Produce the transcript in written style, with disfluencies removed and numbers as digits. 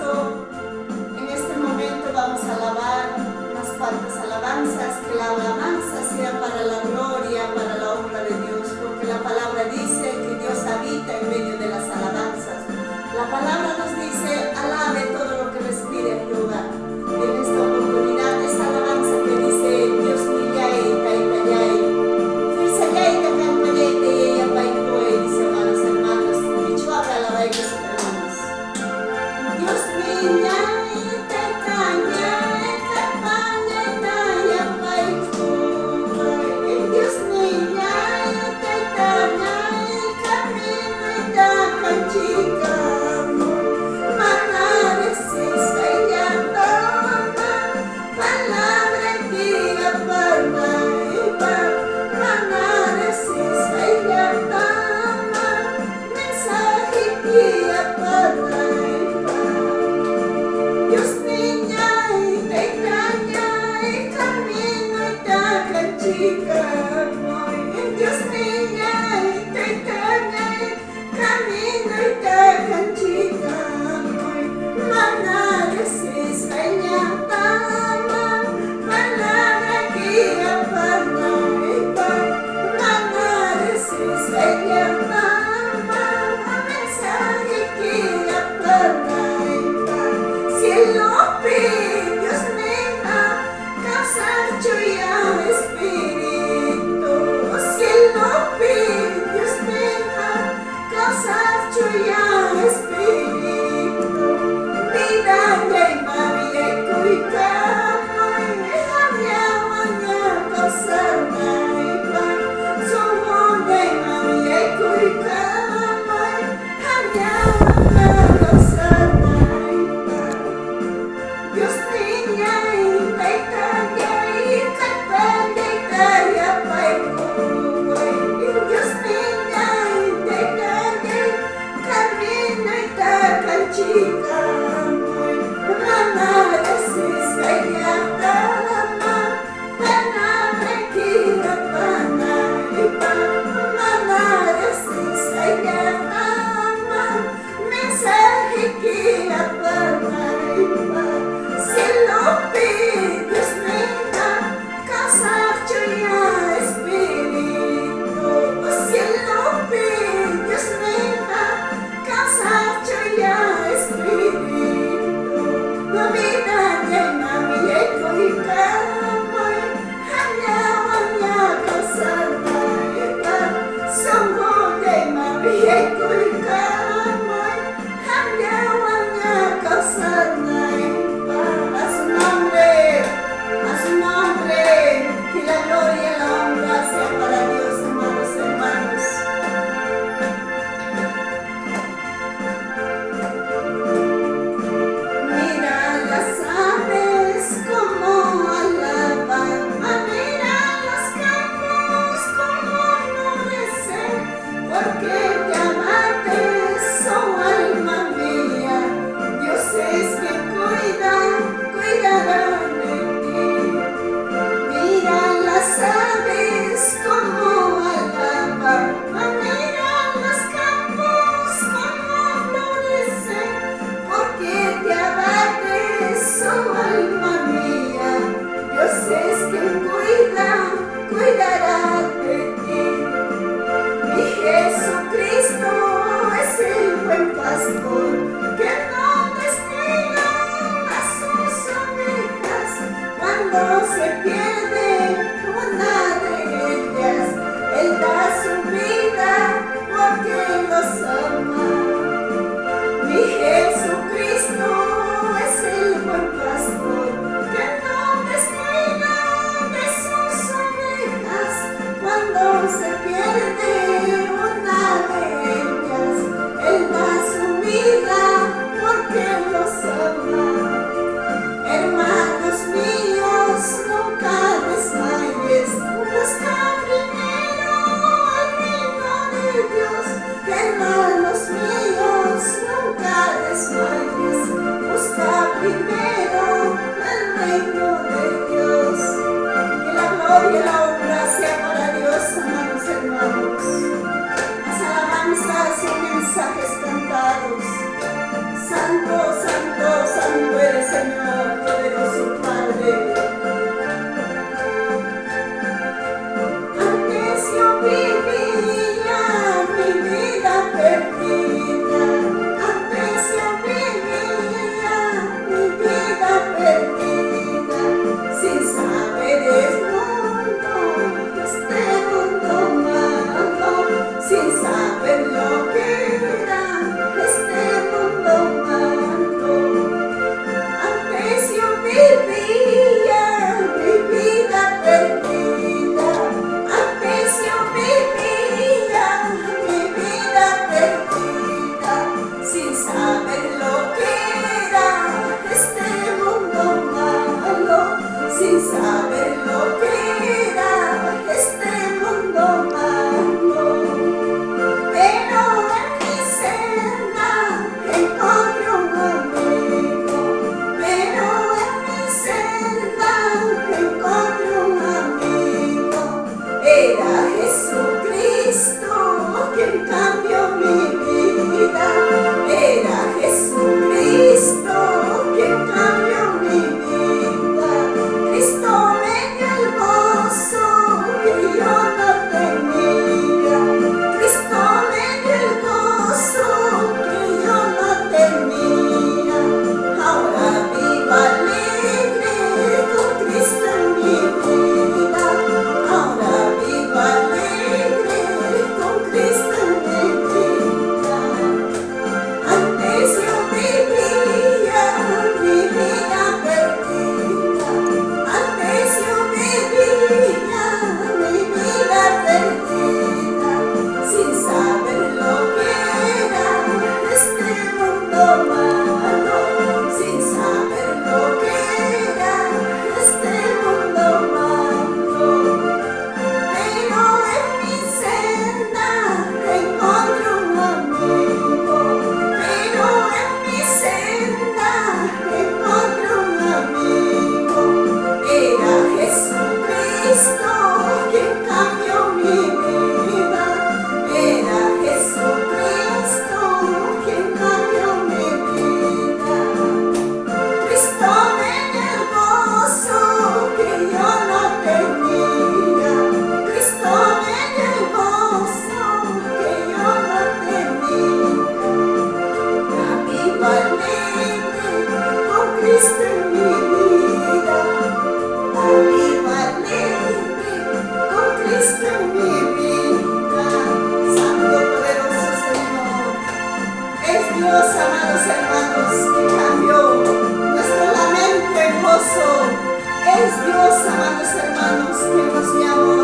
Santo. En este momento vamos a alabar unas cuantas alabanzas, que la alabanza sea para la gloria, para la honra de Dios, porque la palabra dice que Dios habita en medio de las alabanzas. La palabra nos dice, alabe todo lo que respire a Jehová. Y en esta oportunidad, esta alabanza que dice, Dios miyay, taitayay, firsayay, tacampayay, teyay, apaycoy, dice hermanos, hermanos, michuabra alabay, que son hermanos. Dios miyay, taitayay, tacampayay, teyay, apaycoy, Dios miyay, taitayay, camino y tacachica. Hermanos míos, nunca desmayes, busca primero el reino de Dios. Hermanos míos, nunca desmayes, busca primero el reino de Dios. Que la gloria y la honra sea para Dios, amados hermanos. Las alabanzas son mensajes cantados. Santo, santo, Es Dios, amados hermanos, que nos llama